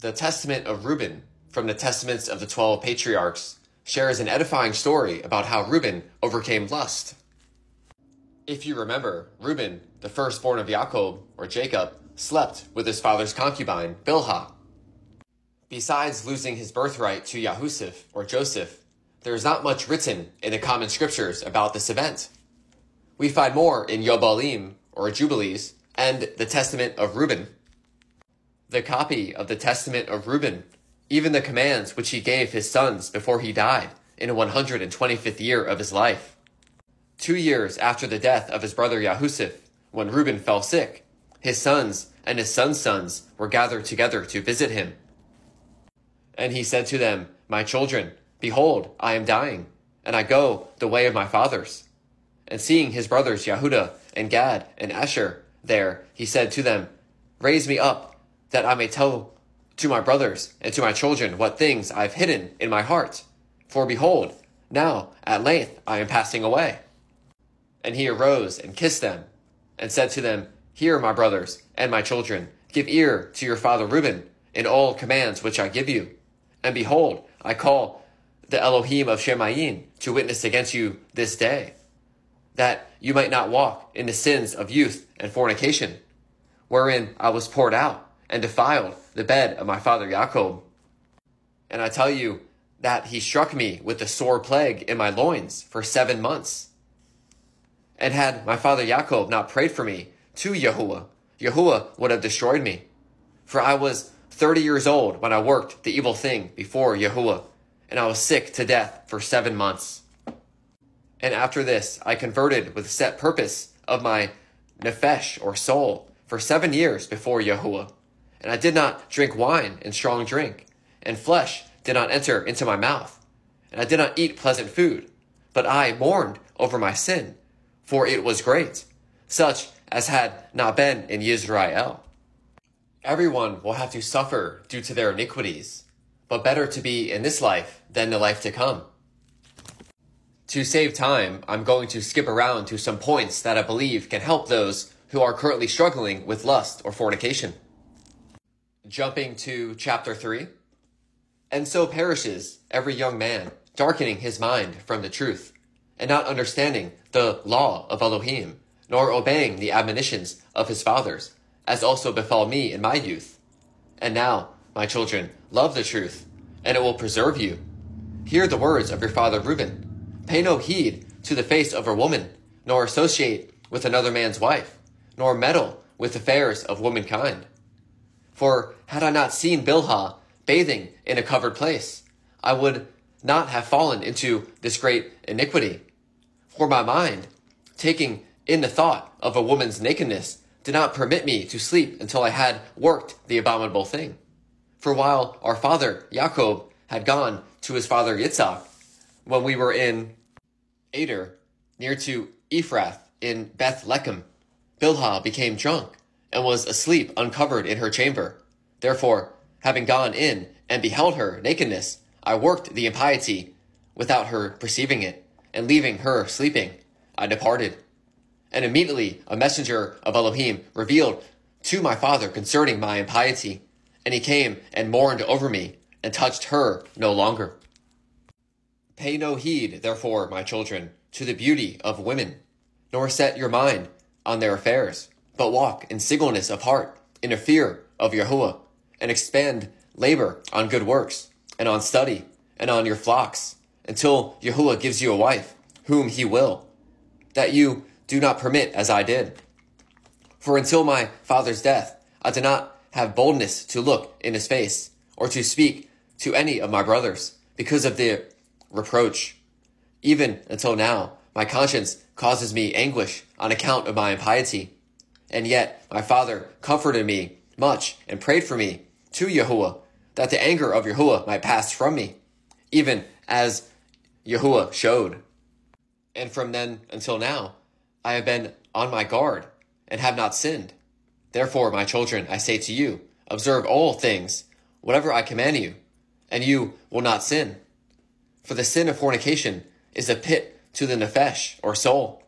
The Testament of Reuben, from the Testaments of the 12 Patriarchs, shares an edifying story about how Reuben overcame lust. If you remember, Reuben, the firstborn of Jacob, or Jacob, slept with his father's concubine, Bilhah. Besides losing his birthright to Yahusif, or Joseph, there is not much written in the common scriptures about this event. We find more in Yobalim, or Jubilees, and the Testament of Reuben. The copy of the Testament of Reuben, even the commands which he gave his sons before he died in the 125th year of his life. 2 years after the death of his brother Yahusif, when Reuben fell sick, his sons and his sons' sons were gathered together to visit him. And he said to them, "My children, behold, I am dying, and I go the way of my fathers." And seeing his brothers Yehuda and Gad and Asher there, he said to them, "Raise me up, that I may tell to my brothers and to my children what things I have hidden in my heart. For behold, now at length I am passing away." And he arose and kissed them, and said to them, "Hear, my brothers and my children, give ear to your father Reuben in all commands which I give you. And behold, I call the Elohim of Shemayim to witness against you this day, that you might not walk in the sins of youth and fornication, wherein I was poured out, and defiled the bed of my father Jacob. And I tell you that he struck me with the sore plague in my loins for 7 months. And had my father Jacob not prayed for me to Yahuwah, Yahuwah would have destroyed me. For I was 30 years old when I worked the evil thing before Yahuwah, and I was sick to death for 7 months. And after this I converted with set purpose of my nefesh, or soul, for 7 years before Yahuwah. And I did not drink wine and strong drink, and flesh did not enter into my mouth. And I did not eat pleasant food, but I mourned over my sin, for it was great, such as had not been in Yisrael. Everyone will have to suffer due to their iniquities, but better to be in this life than the life to come. To save time, I'm going to skip around to some points that I believe can help those who are currently struggling with lust or fornication. Jumping to chapter 3. And so perishes every young man, darkening his mind from the truth, and not understanding the law of Elohim, nor obeying the admonitions of his fathers, as also befell me in my youth. And now, my children, love the truth, and it will preserve you. Hear the words of your father Reuben. Pay no heed to the face of a woman, nor associate with another man's wife, nor meddle with affairs of womankind. For had I not seen Bilhah bathing in a covered place, I would not have fallen into this great iniquity. For my mind, taking in the thought of a woman's nakedness, did not permit me to sleep until I had worked the abominable thing. For while our father Jacob had gone to his father Yitzhak, when we were in Ader, near to Ephrath in Beth Lechem, Bilhah became drunk, and was asleep uncovered in her chamber. Therefore, having gone in and beheld her nakedness, I worked the impiety without her perceiving it, and leaving her sleeping, I departed. And immediately a messenger of Elohim revealed to my father concerning my impiety, and he came and mourned over me, and touched her no longer. Pay no heed, therefore, my children, to the beauty of women, nor set your mind on their affairs, but walk in singleness of heart, in the fear of Yahuwah, and expend labor on good works, and on study, and on your flocks, until Yahuwah gives you a wife, whom he will, that you do not permit as I did. For until my father's death, I did not have boldness to look in his face, or to speak to any of my brothers, because of the reproach. Even until now, my conscience causes me anguish on account of my impiety. And yet my father comforted me much, and prayed for me to Yahuwah, that the anger of Yahuwah might pass from me, even as Yahuwah showed. And from then until now, I have been on my guard, and have not sinned. Therefore, my children, I say to you, observe all things, whatever I command you, and you will not sin. For the sin of fornication is a pit to the nefesh, or soul,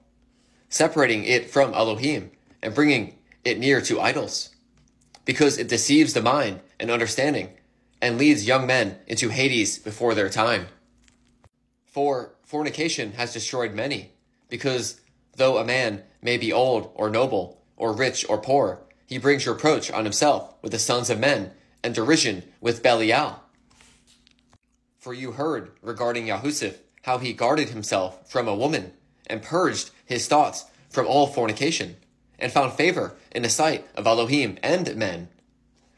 separating it from Elohim, and bringing it near to idols, because it deceives the mind and understanding, and leads young men into Hades before their time. For fornication has destroyed many, because though a man may be old or noble, or rich or poor, he brings reproach on himself with the sons of men, and derision with Belial. For you heard regarding Yahusif how he guarded himself from a woman, and purged his thoughts from all fornication, and found favor in the sight of Elohim and men.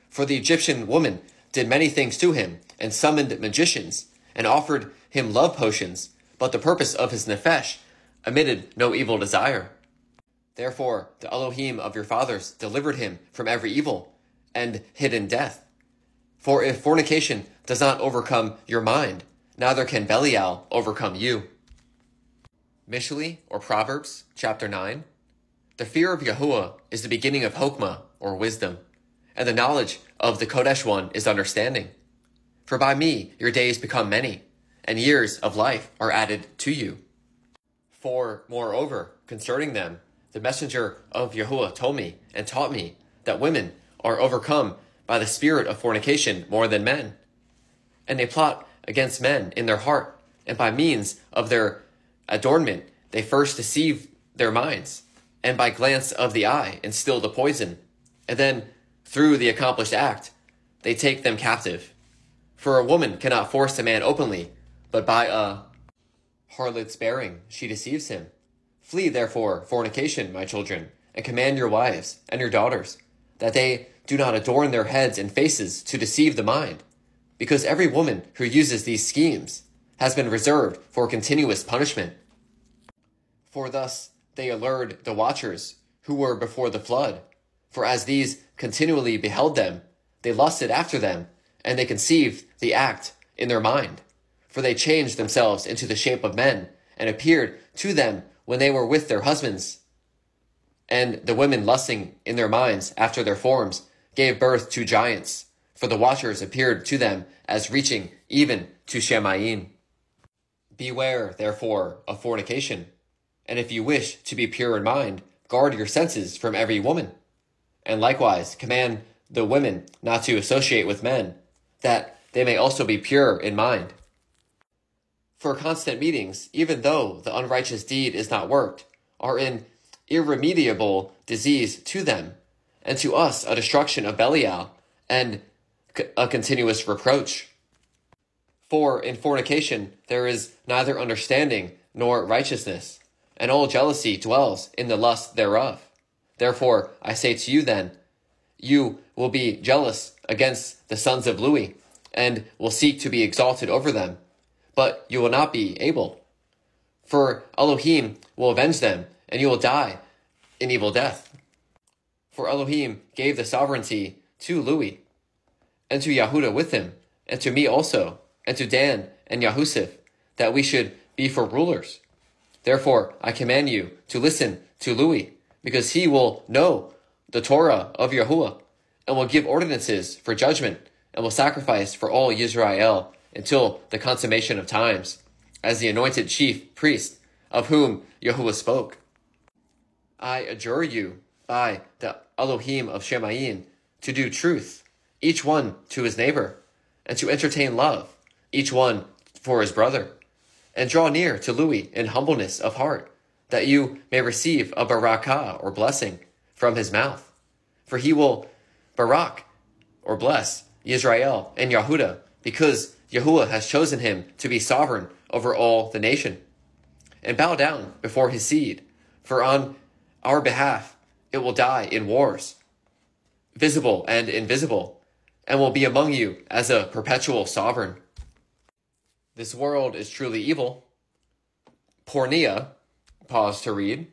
For the Egyptian woman did many things to him, and summoned magicians, and offered him love potions, but the purpose of his nephesh omitted no evil desire. Therefore the Elohim of your fathers delivered him from every evil, and hidden death. For if fornication does not overcome your mind, neither can Belial overcome you. Mishli, or Proverbs, chapter 9. The fear of Yahuwah is the beginning of Hokmah, or wisdom, and the knowledge of the Kodesh One is understanding. For by me your days become many, and years of life are added to you. For, moreover, concerning them, the messenger of Yahuwah told me and taught me that women are overcome by the spirit of fornication more than men. And they plot against men in their heart, and by means of their adornment they first deceive their minds, and by glance of the eye instill the poison, and then through the accomplished act they take them captive. For a woman cannot force a man openly, but by a harlot's bearing she deceives him. Flee therefore fornication, my children, and command your wives and your daughters, that they do not adorn their heads and faces to deceive the mind, because every woman who uses these schemes has been reserved for continuous punishment. For thus they allured the watchers who were before the flood, for as these continually beheld them, they lusted after them, and they conceived the act in their mind. For they changed themselves into the shape of men, and appeared to them when they were with their husbands. And the women lusting in their minds after their forms gave birth to giants, for the watchers appeared to them as reaching even to Shemayin. Beware, therefore, of fornication, and if you wish to be pure in mind, guard your senses from every woman. And likewise command the women not to associate with men, that they may also be pure in mind. For constant meetings, even though the unrighteous deed is not worked, are an irremediable disease to them, and to us a destruction of Belial, and a continuous reproach. For in fornication there is neither understanding nor righteousness, and all jealousy dwells in the lust thereof. Therefore I say to you then, you will be jealous against the sons of Lui, and will seek to be exalted over them, but you will not be able. For Elohim will avenge them, and you will die an evil death. For Elohim gave the sovereignty to Lui, and to Yahudah with him, and to me also, and to Dan and Yahusif, that we should be for rulers. Therefore I command you to listen to Lui, because he will know the Torah of Yahuwah, and will give ordinances for judgment, and will sacrifice for all Yisrael until the consummation of times, as the anointed chief priest, of whom Yahuwah spoke. I adjure you by the Elohim of Shemayin to do truth, each one to his neighbor, and to entertain love, each one for his brother, and draw near to Lui in humbleness of heart, that you may receive a barakah, or blessing, from his mouth. For he will barak, or bless, Yisrael and Yahudah, because Yahuwah has chosen him to be sovereign over all the nation. And bow down before his seed, for on our behalf it will die in wars, visible and invisible, and will be among you as a perpetual sovereign. This world is truly evil. Pornea, pause to read.